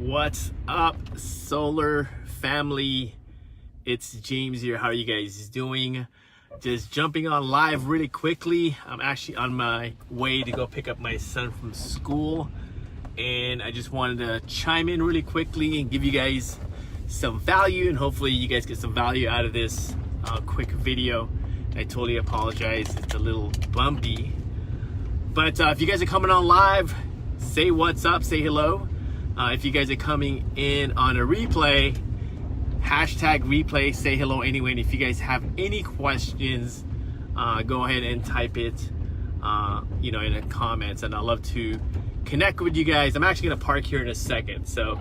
What's up, solar family? It's James here. How are you guys doing? Just jumping on live really quickly. I'm actually on my way to go pick up my son from school, and I just wanted to chime in really quickly and give you guys some value, and hopefully you guys get some value out of this quick video. I totally apologize, it's a little bumpy, but if you guys are coming on live, say what's up, say hello. If you guys are coming in on a replay, hashtag replay, say hello anyway. And if you guys have any questions, go ahead and type it in the comments, and I'd love to connect with you guys. I'm actually gonna park here in a second, so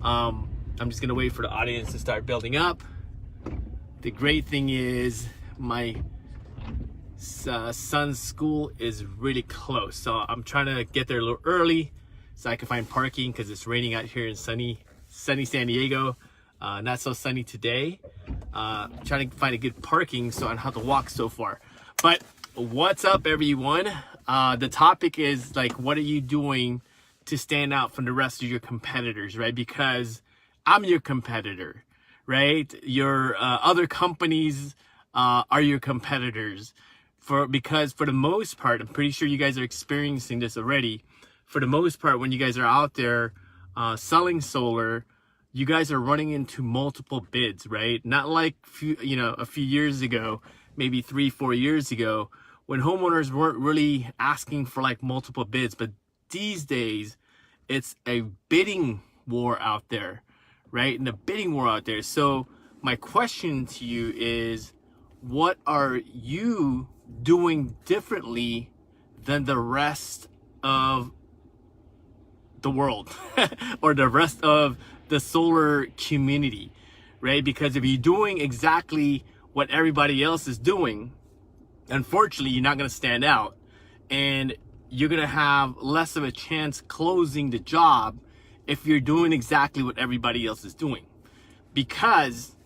I'm just gonna wait for the audience to start building up. The great thing is my son's school is really close, so I'm trying to get there a little early so I can find parking, because it's raining out here in sunny San Diego. Not so sunny today. Trying to find a good parking so I don't have to walk so far. But what's up, everyone? The topic is, like, what are you doing to stand out from the rest of your competitors, right? Because I'm your competitor, right? Your other companies are your competitors. Because for the most part, I'm pretty sure you guys are experiencing this already. For the most part, when you guys are out there selling solar, you guys are running into multiple bids, right? Not like a few years ago, maybe 3-4 years ago, when homeowners weren't really asking for like multiple bids. But these days, it's a bidding war out there, right? And a bidding war out there. So my question to you is, what are you doing differently than the rest of the world or the rest of the solar community, right? Because if you're doing exactly what everybody else is doing, unfortunately, you're not going to stand out, and you're going to have less of a chance closing the job if you're doing exactly what everybody else is doing. Because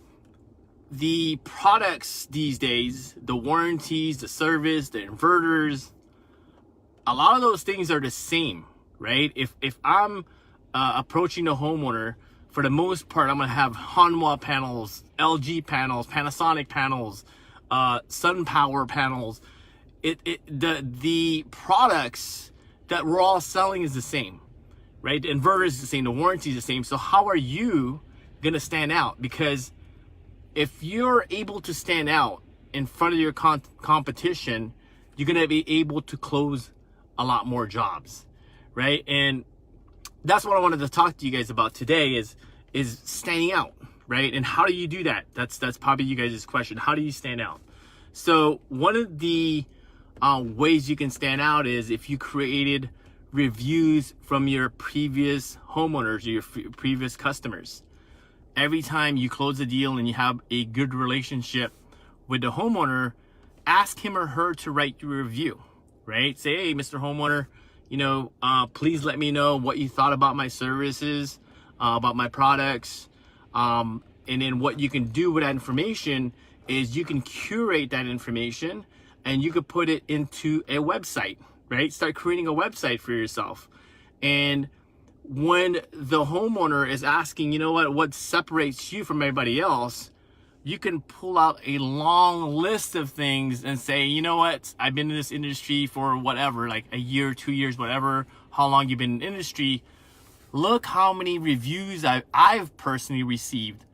the products these days, the warranties, the service, the inverters, a lot of those things are the same, right? If I'm approaching a homeowner, for the most part, I'm gonna have Hanwha panels, LG panels, Panasonic panels, SunPower panels. The products that we're all selling is the same, right? The inverter is the same, the warranty is the same. So how are you gonna stand out? Because if you're able to stand out in front of your competition, you're gonna be able to close a lot more jobs, right? And that's what I wanted to talk to you guys about today is standing out, right? And how do you do that? That's probably you guys' question. How do you stand out? So one of the ways you can stand out is if you created reviews from your previous homeowners or your previous customers. Every time you close a deal and you have a good relationship with the homeowner, ask him or her to write your review, right? Say, hey, Mr. Homeowner, please let me know what you thought about my services, about my products. And then what you can do with that information is you can curate that information and you could put it into a website, right? Start creating a website for yourself. And when the homeowner is asking, what separates you from everybody else, you can pull out a long list of things and say, I've been in this industry for whatever, like a year, 2 years, whatever, how long you've been in the industry. Look how many reviews I've personally received,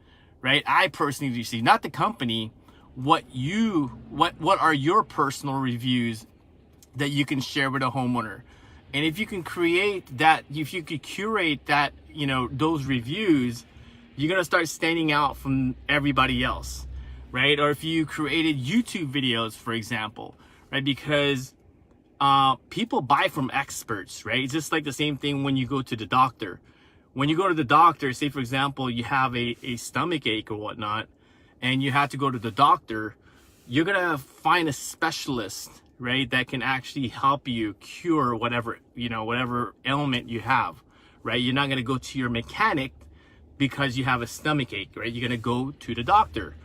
right? I personally received, not the company. What are your personal reviews that you can share with a homeowner? And if you can create that, if you could curate that, those reviews, you're going to start standing out from everybody else, right? Or if you created YouTube videos, for example, right? Because people buy from experts, right? It's just like the same thing when you go to the doctor. When you go to the doctor, say, for example, you have a stomach ache or whatnot, and you have to go to the doctor, you're going to find a specialist, right? That can actually help you cure whatever ailment you have, right? You're not going to go to your mechanic because you have a stomach ache, right? You're gonna go to the doctor.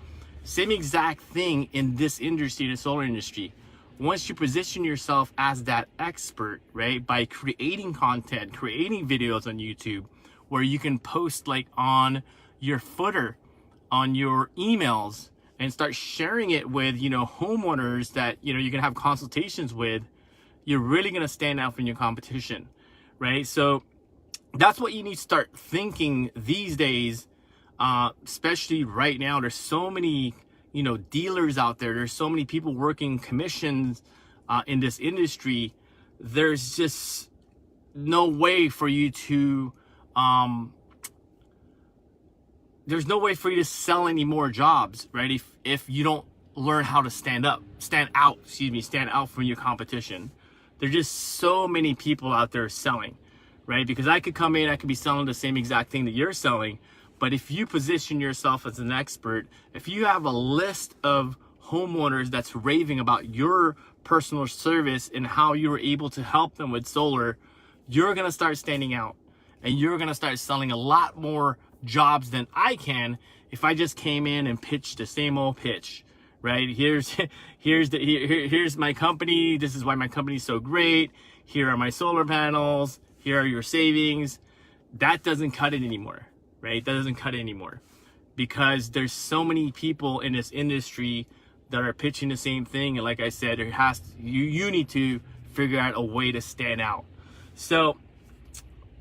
Same exact thing in this industry, the solar industry. Once you position yourself as that expert, right, by creating content, creating videos on YouTube, where you can post like on your footer, on your emails, and start sharing it with, you know, homeowners that, you know, you can have consultations with. You're really going to stand out from your competition, right? So that's what you need to start thinking these days, especially right now. There's so many, you know, dealers out there. There's so many people working commissions in this industry. There's just no way for you to sell any more jobs, right? If you don't learn how to stand out from your competition. There's just so many people out there selling, right? Because I could come in, I could be selling the same exact thing that you're selling, but if you position yourself as an expert, if you have a list of homeowners that's raving about your personal service and how you were able to help them with solar, you're gonna start standing out, and you're gonna start selling a lot more jobs than I can if I just came in and pitched the same old pitch, right? Here's my company. This is why my company is so great. Here are my solar panels. Here are your savings. That doesn't cut it anymore, right? That doesn't cut it anymore, because there's so many people in this industry that are pitching the same thing. And like I said, you need to figure out a way to stand out. So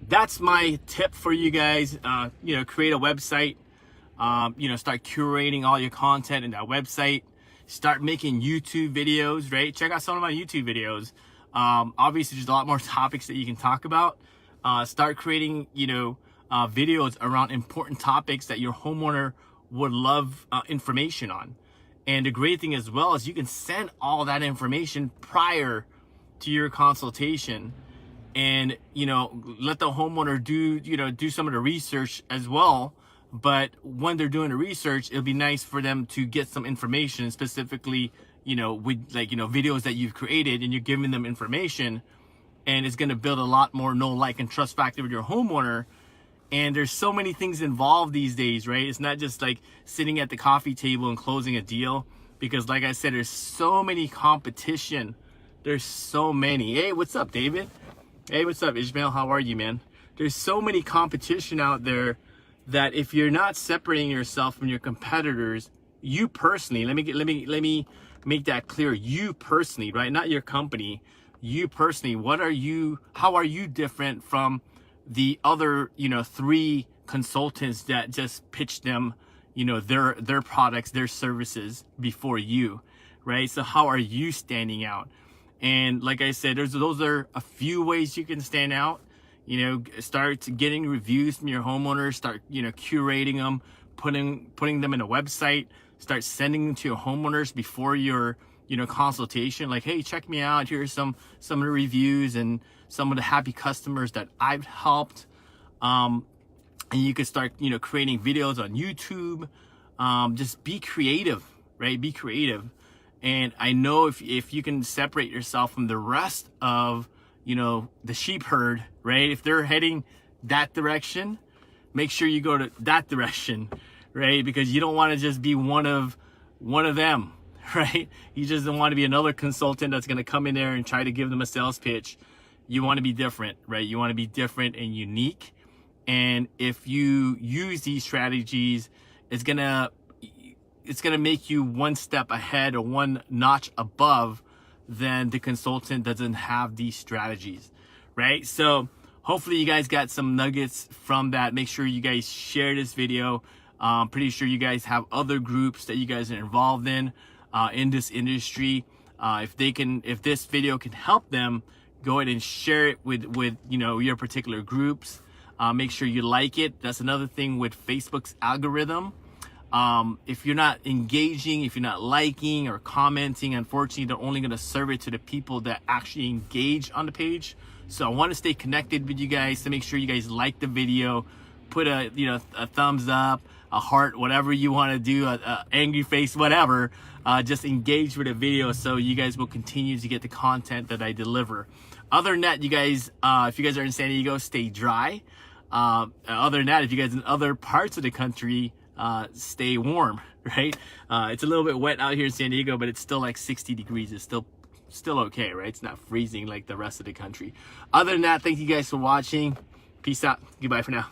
that's my tip for you guys. You know, create a website. You know, start curating all your content in that website. Start making YouTube videos, right? Check out some of my YouTube videos. Obviously, there's a lot more topics that you can talk about. Start creating, you know, videos around important topics that your homeowner would love information on. And the great thing as well is you can send all that information prior to your consultation, and, you know, let the homeowner do some of the research as well. But when they're doing the research, it'll be nice for them to get some information specifically, you know, with, like, you know, videos that you've created, and you're giving them information, and it's going to build a lot more know, like, and trust factor with your homeowner. And there's so many things involved these days, right? It's not just like sitting at the coffee table and closing a deal, because like I said, there's so many competition. There's so many. Hey, what's up, David? Hey, what's up, Ishmael? How are you, man? There's so many competition out there that if you're not separating yourself from your competitors, you personally, let me make that clear. You personally, right? Not your company. You personally, how are you different from the other, you know, 3 consultants that just pitched them, you know, their products, their services before you, right? So how are you standing out? And like I said, those are a few ways you can stand out. You know, start getting reviews from your homeowners, start, you know, curating them, putting them in a website, start sending them to your homeowners before your, you know, consultation. Like, hey, check me out. Here's some of the reviews and some of the happy customers that I've helped. And you can start, you know, creating videos on YouTube. Just be creative, right? Be creative. And I know if you can separate yourself from the rest of, you know, the sheep herd, right? If they're heading that direction, make sure you go to that direction, right? Because you don't want to just be one of them, right? You just don't want to be another consultant that's going to come in there and try to give them a sales pitch. You want to be different, right? You want to be different and unique. And if you use these strategies, it's gonna make you one step ahead or one notch above than the consultant doesn't have these strategies, right? So hopefully you guys got some nuggets from that. Make sure you guys share this video. I'm pretty sure you guys have other groups that you guys are involved in this industry. If this video can help them, go ahead and share it with you know, your particular groups. Make sure you like it. That's another thing with Facebook's algorithm. If you're not engaging, if you're not liking or commenting, unfortunately, they're only going to serve it to the people that actually engage on the page. So I want to stay connected with you guys to make sure you guys like the video, put a thumbs up, a heart, whatever you want to do, a angry face, whatever. Just engage with the video so you guys will continue to get the content that I deliver. Other than that, you guys, if you guys are in San Diego, stay dry. Other than that, if you guys in other parts of the country, stay warm, right? It's a little bit wet out here in San Diego, but it's still like 60 degrees. It's still okay, right? It's not freezing like the rest of the country. Other than that, thank you guys for watching. Peace out. Goodbye for now.